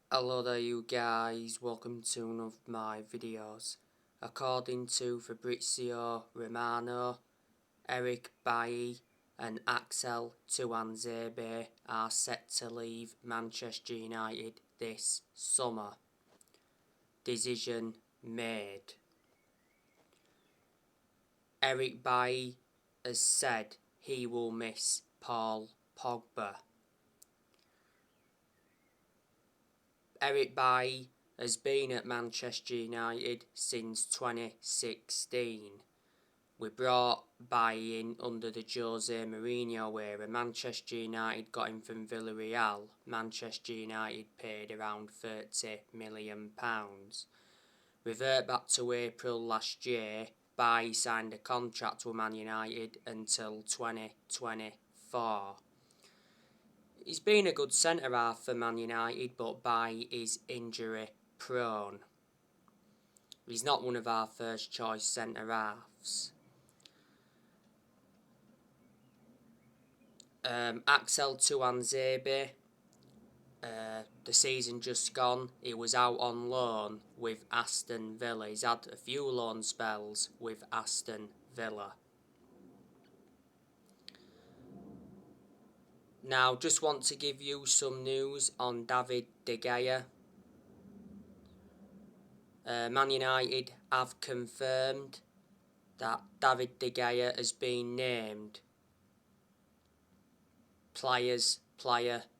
Hello there you guys, welcome to one of my videos. According to Fabrizio Romano, Eric Bailly and Axel Tuanzebe are set to leave Manchester United this summer. Decision made. Eric Bailly has said he will miss Paul Pogba. Eric Bailly has been at Manchester United since 2016. We brought Bailly in under the Jose Mourinho era. Manchester United got him from Villarreal. Manchester United paid around £30 million. Revert back to April last year, Bailly signed a contract with Man United until 2024. He's been a good centre-half for Man United, but Bailly is injury prone. He's not one of our first choice centre-halves. Axel Tuanzebe, the season just gone, he was out on loan with Aston Villa. He's had a few loan spells with Aston Villa. Now, just want to give you some news on David De Gea. Man United have confirmed that David De Gea has been named Player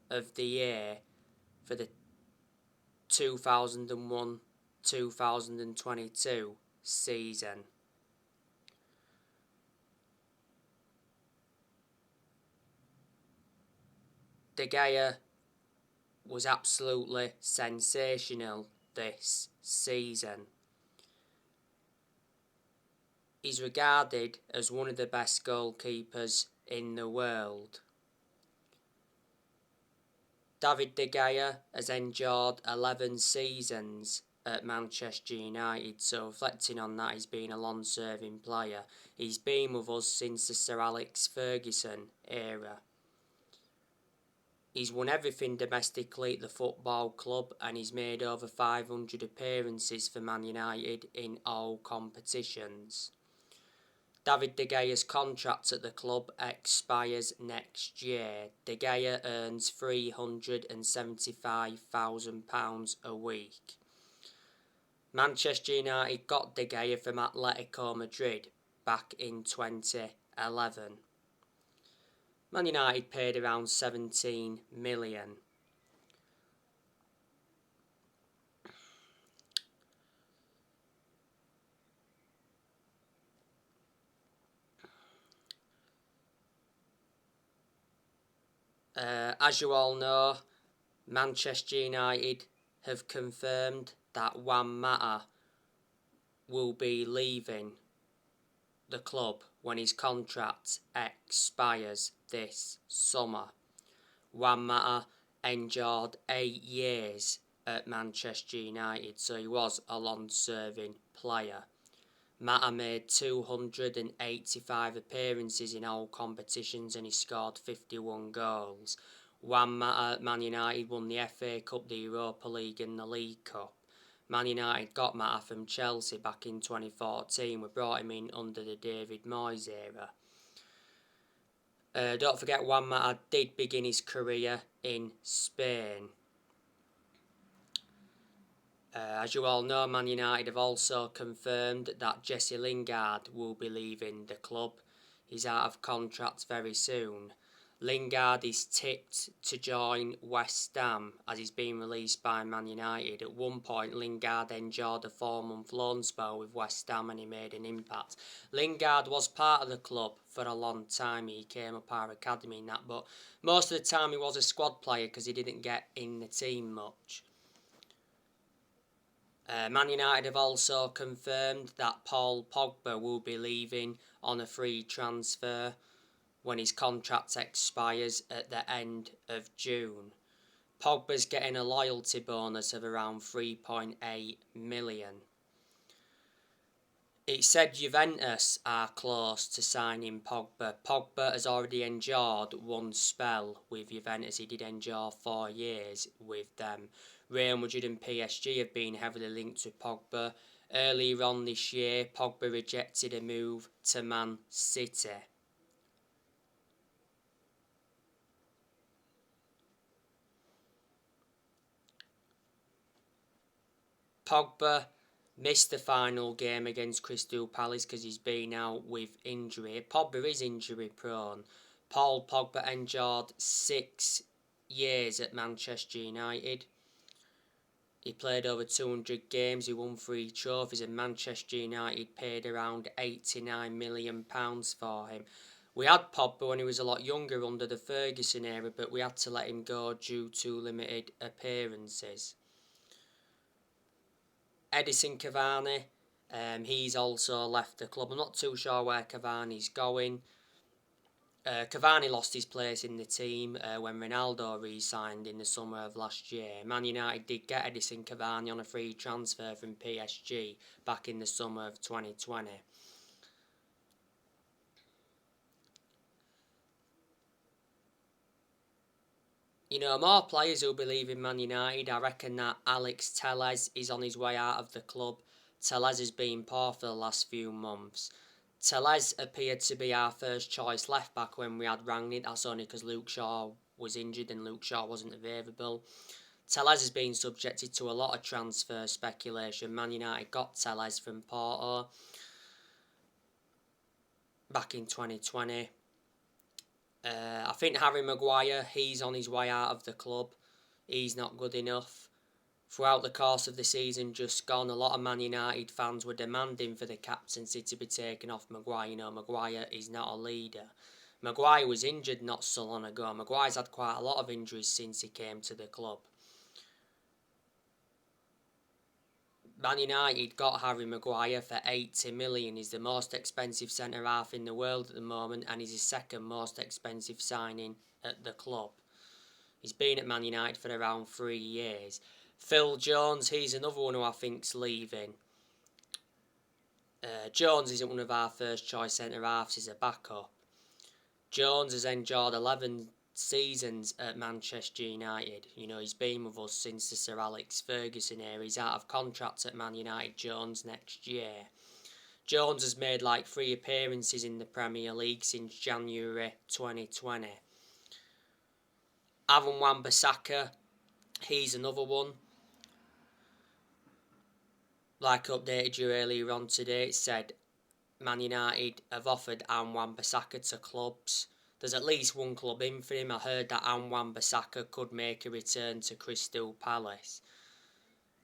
of the Year for the 2001-2022 season. De Gea was absolutely sensational this season. He's regarded as one of the best goalkeepers in the world. David De Gea has endured 11 seasons at Manchester United, so reflecting on that, he's been a long-serving player. He's been with us since the Sir Alex Ferguson era. He's won everything domestically at the football club, and he's made over 500 appearances for Man United in all competitions. David De Gea's contract at the club expires next year. De Gea earns £375,000 a week. Manchester United got De Gea from Atletico Madrid back in 2011. Man United paid around 17 million. As you all know, Manchester United have confirmed that Juan Mata will be leaving the club when his contract expires this summer. Juan Mata endured 8 years at Manchester United, so he was a long-serving player. Mata made 285 appearances in all competitions and he scored 51 goals. Juan Mata at Man United won the FA Cup, the Europa League and the League Cup. Man United got Mata from Chelsea back in 2014. We brought him in under the David Moyes era. Don't forget, Juan Mata did begin his career in Spain. As you all know, Man United have also confirmed that Jesse Lingard will be leaving the club. He's out of contract very soon. Lingard is tipped to join West Ham as he's been released by Man United. At one point, Lingard endured a 4-month loan spell with West Ham and he made an impact. Lingard was part of the club for a long time. He came up our academy and that, but most of the time he was a squad player because he didn't get in the team much. Man United have also confirmed that Paul Pogba will be leaving on a free transfer when his contract expires at the end of June. Pogba's getting a loyalty bonus of around 3.8 million. It said Juventus are close to signing Pogba. Pogba has already endured one spell with Juventus. He did endure 4 years with them. Real Madrid and PSG have been heavily linked to Pogba. Earlier on this year, Pogba rejected a move to Man City. Pogba missed the final game against Crystal Palace because he's been out with injury. Pogba is injury prone. Paul Pogba endured 6 years at Manchester United. He played over 200 games, he won 3 trophies, and Manchester United paid around £89 million for him. We had Pogba when he was a lot younger under the Ferguson era, but we had to let him go due to limited appearances. Edinson Cavani, he's also left the club. I'm not too sure where Cavani's going. Cavani lost his place in the team when Ronaldo re-signed in the summer of last year. Man United did get Edinson Cavani on a free transfer from PSG back in the summer of 2020. You know, more players who'll be leaving Man United. I reckon that Alex Telles is on his way out of the club. Telles has been poor for the last few months. Telles appeared to be our first choice left back when we had Rangnick. That's only because Luke Shaw was injured and Luke Shaw wasn't available. Telles has been subjected to a lot of transfer speculation. Man United got Telles from Porto back in 2020. I think Harry Maguire, he's on his way out of the club. He's not good enough. Throughout the course of the season just gone, a lot of Man United fans were demanding for the captaincy to be taken off Maguire. You know, Maguire is not a leader. Maguire was injured not so long ago. Maguire's had quite a lot of injuries since he came to the club. Man United got Harry Maguire for 80 million. He's the most expensive centre-half in the world at the moment, and he's the second most expensive signing at the club. He's been at Man United for around 3 years. Phil Jones, he's another one who I think's leaving. Jones isn't one of our first choice centre-halves, he's a backup. Jones has endured 11 seasons at Manchester United. You know, he's been with us since the Sir Alex Ferguson era. He's out of contract at Man United, Jones, next year. Jones has made like 3 appearances in the Premier League since January 2020. Aaron Wan-Bissaka, he's another one. Like I updated you earlier on today, it said Man United have offered Aaron Wan-Bissaka to clubs. There's at least one club in for him. I heard that Aaron Wan-Bissaka could make a return to Crystal Palace.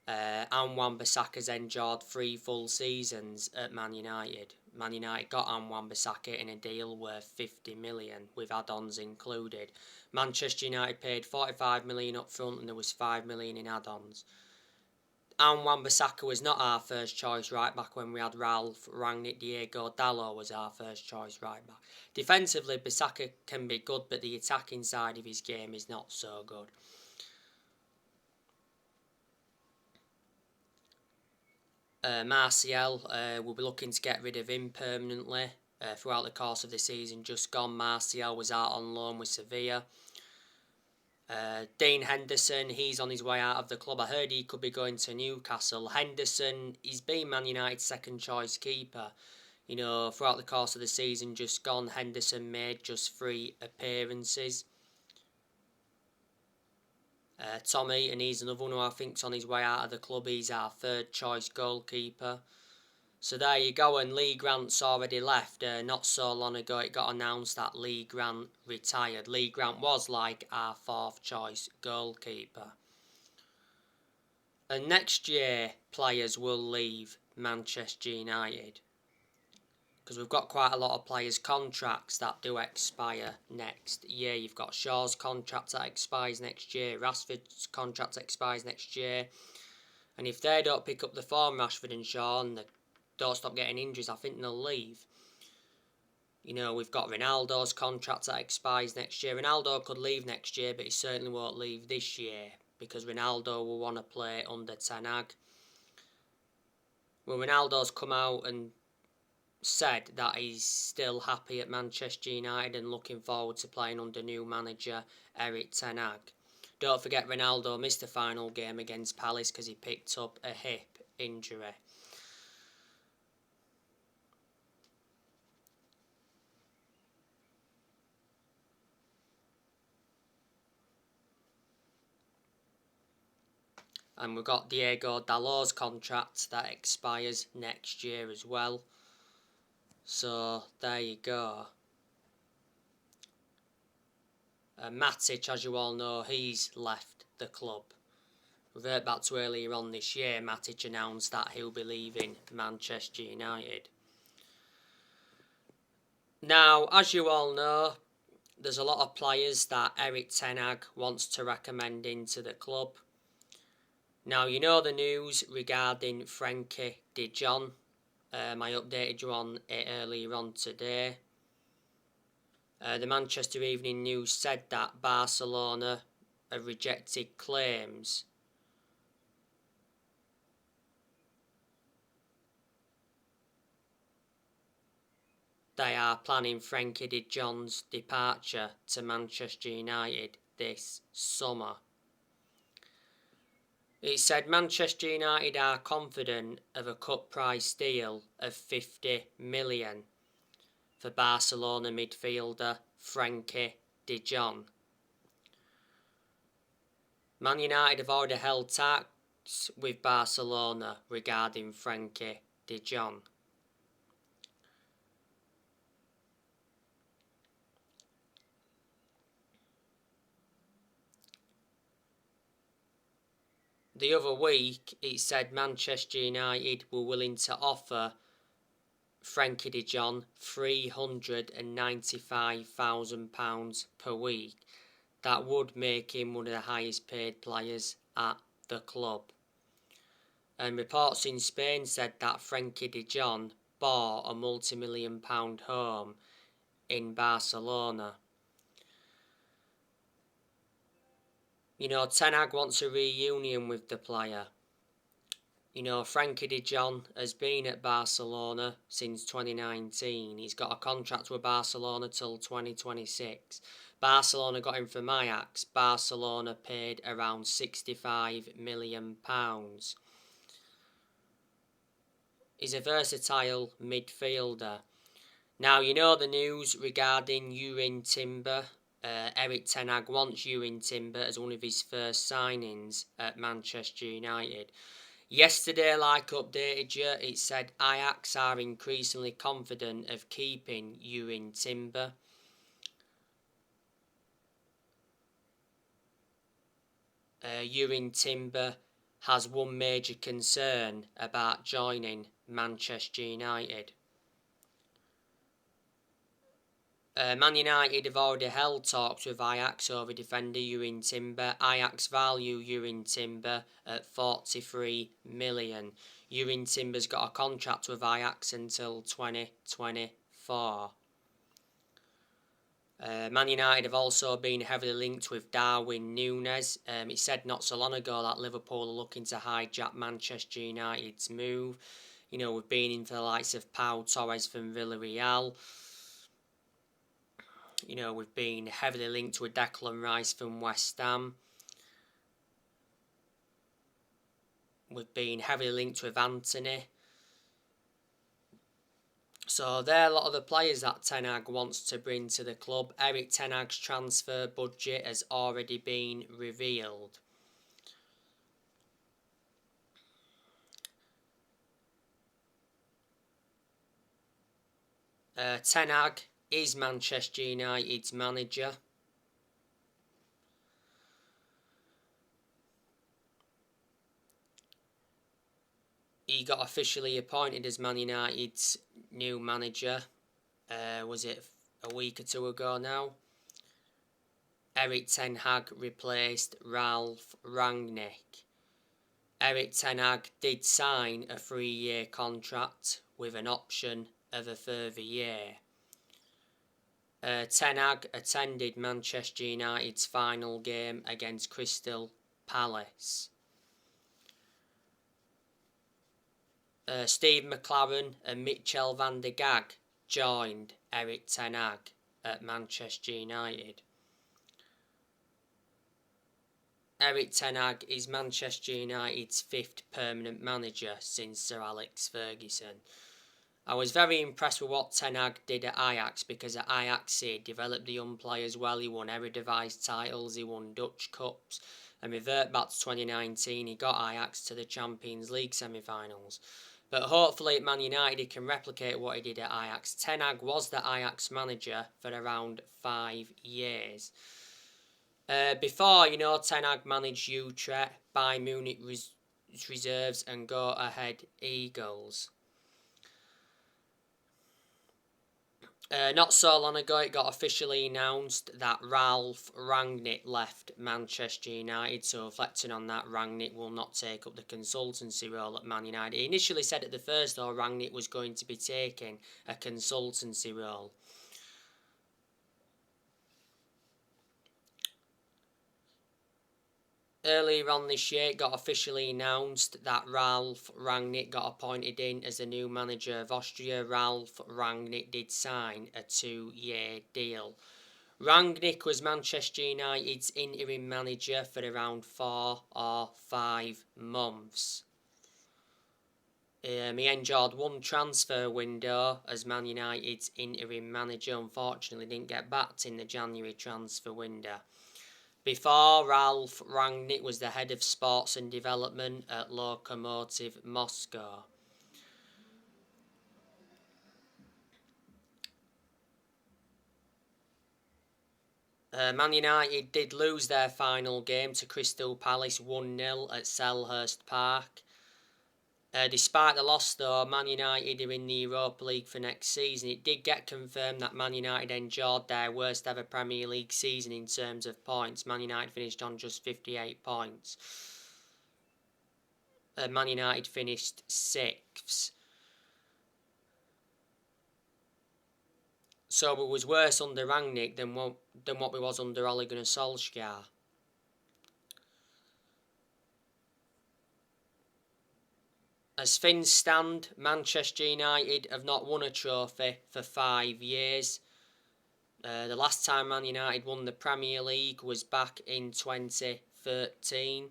Aaron Wan-Bissaka's endured 3 full seasons at Man United. Man United got Aaron Wan-Bissaka in a deal worth 50 million, with add-ons included. Manchester United paid 45 million up front and there was 5 million in add-ons. Aaron Wan-Bissaka was not our first choice right back when we had Ralph Rangnick. Diego Dalot was our first choice right back. Defensively, Bissaka can be good, but the attacking side of his game is not so good. Martial, we'll be looking to get rid of him permanently. Throughout the course of the season just gone, Martial was out on loan with Sevilla. Dean Henderson, he's on his way out of the club. I heard he could be going to Newcastle. Henderson, he's been Man United's second choice keeper. You know, throughout the course of the season just gone, Henderson made just 3 appearances. Tommy, and he's another one who I think's on his way out of the club. He's our third choice goalkeeper. So there you go, and Lee Grant's already left. Not so long ago it got announced that Lee Grant retired. Lee Grant was like our 4th choice goalkeeper. And next year players will leave Manchester United, because we've got quite a lot of players' contracts that do expire next year. You've got Shaw's contract that expires next year, Rashford's contract expires next year, and if they don't pick up the form, Rashford and Shaw, and they don't stop getting injuries, I think they'll leave. You know, we've got Ronaldo's contract that expires next year. Ronaldo could leave next year, but he certainly won't leave this year, because Ronaldo will want to play under Ten Hag. Well, Ronaldo's come out and said that he's still happy at Manchester United and looking forward to playing under new manager Erik ten Hag. Don't forget Ronaldo missed the final game against Palace because he picked up a hip injury. And we've got Diego Dalot's contract that expires next year as well. So there you go. Matic, as you all know, he's left the club. Revert back to earlier on this year, Matic announced that he'll be leaving Manchester United. Now, as you all know, there's a lot of players that Erik ten Hag wants to recommend into the club. Now, you know the news regarding Frenkie de Jong. I updated you on it earlier on today. The Manchester Evening News said that Barcelona have rejected claims they are planning Frenkie de Jong's departure to Manchester United this summer. It said Manchester United are confident of a cut price deal of 50 million for Barcelona midfielder Frenkie de Jong. Man United have already held talks with Barcelona regarding Frenkie de Jong. The other week, it said Manchester United were willing to offer Frenkie de Jong £395,000 per week. That would make him one of the highest paid players at the club. And reports in Spain said that Frenkie de Jong bought a multi-million-pound home in Barcelona. You know, Ten Hag wants a reunion with the player. You know, Frenkie de Jong has been at Barcelona since 2019. He's got a contract with Barcelona till 2026. Barcelona got him from Ajax. Barcelona paid around £65 million. He's a versatile midfielder. Now, you know the news regarding Jurrien Timber. Erik ten Hag wants Jurrien Timber as one of his first signings at Manchester United. Yesterday, like updated you, it said Ajax are increasingly confident of keeping Jurrien Timber. Jurrien Timber has one major concern about joining Manchester United. Man United have already held talks with Ajax over defender Jurrien Timber. Ajax value Jurrien Timber at 43 million. Jurrien Timber's got a contract with Ajax until 2024. Man United have also been heavily linked with Darwin Núñez. It said not so long ago that Liverpool are looking to hijack Manchester United's move. You know, we've been in for the likes of Pau Torres from Villarreal. You know, we've been heavily linked with Declan Rice from West Ham. We've been heavily linked with Anthony. So there are a lot of the players that Ten Hag wants to bring to the club. Erik ten Hag's transfer budget has already been revealed. Ten Hag is Manchester United's manager. He got officially appointed as Man United's new manager. Was it a week or two ago now? Erik ten Hag replaced Ralf Rangnick. Erik ten Hag did sign a 3-year contract with an option of a further year. Ten Hag attended Manchester United's final game against Crystal Palace. Steve McLaren and Michel van der Gag joined Erik ten Hag at Manchester United. Erik ten Hag is Manchester United's 5th permanent manager since Sir Alex Ferguson. I was very impressed with what Ten Hag did at Ajax, because at Ajax he developed the young players well, he won Eredivisie titles, he won Dutch Cups, and revert back to 2019 he got Ajax to the Champions League semi-finals. But hopefully at Man United he can replicate what he did at Ajax. Ten Hag was the Ajax manager for around 5 years. Before, Ten Hag managed Utrecht, Bayern Munich reserves and Go Ahead Eagles. Not so long ago, it got officially announced that Ralf Rangnick left Manchester United. So, reflecting on that, Rangnick will not take up the consultancy role at Man United. He initially said at the first, though, Rangnick was going to be taking a consultancy role. Earlier on this year, it got officially announced that Ralf Rangnick got appointed in as the new manager of Austria. Ralf Rangnick did sign a 2-year deal. Rangnick was Manchester United's interim manager for around 4 or 5 months. He enjoyed one transfer window as Man United's interim manager. Unfortunately, didn't get backed in the January transfer window. Before, Ralf Rangnick was the head of sports and development at Lokomotiv Moscow. Man United did lose their final game to Crystal Palace 1-0 at Selhurst Park. Despite the loss though, Man United are in the Europa League for next season. It did get confirmed that Man United endured their worst ever Premier League season in terms of points. Man United finished on just 58 points. Man United finished 6th. So it was worse under Rangnick than what we was under Ole Gunnar Solskjaer. As things stand, Manchester United have not won a trophy for 5 years. The last time Man United won the Premier League was back in 2013.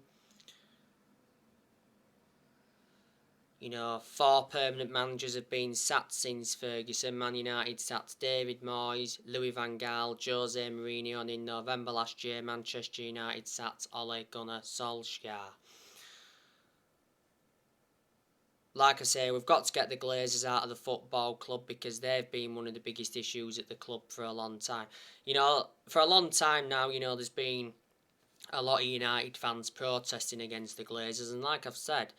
4 permanent managers have been sacked since Ferguson. Man United sacked David Moyes, Louis van Gaal, Jose Mourinho, and in November last year, Manchester United sacked Ole Gunnar Solskjaer. Like I say, we've got to get the Glazers out of the football club, because they've been one of the biggest issues at the club for a long time. For a long time now, there's been a lot of United fans protesting against the Glazers, and like I've said,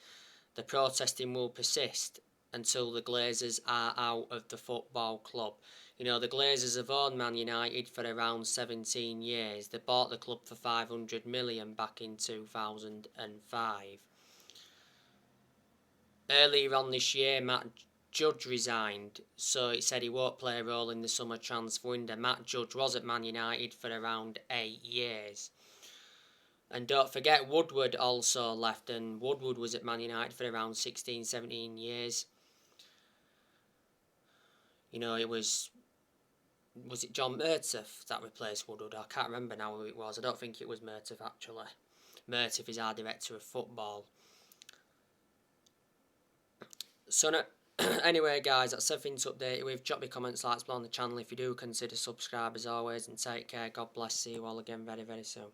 the protesting will persist until the Glazers are out of the football club. The Glazers have owned Man United for around 17 years. They bought the club for 500 million back in 2005. Earlier on this year, Matt Judge resigned, so it said he won't play a role in the summer transfer window. Matt Judge was at Man United for around 8 years. And don't forget, Woodward also left, and Woodward was at Man United for around 16, 17 years. It was it John Murtough that replaced Woodward? I can't remember now who it was. I don't think it was Murtough, actually. Murtough is our director of football. So, anyway, guys, that's everything to update you with. Drop your comments, likes below on the channel if you do. Consider subscribe as always, and take care. God bless. See you all again very, very soon.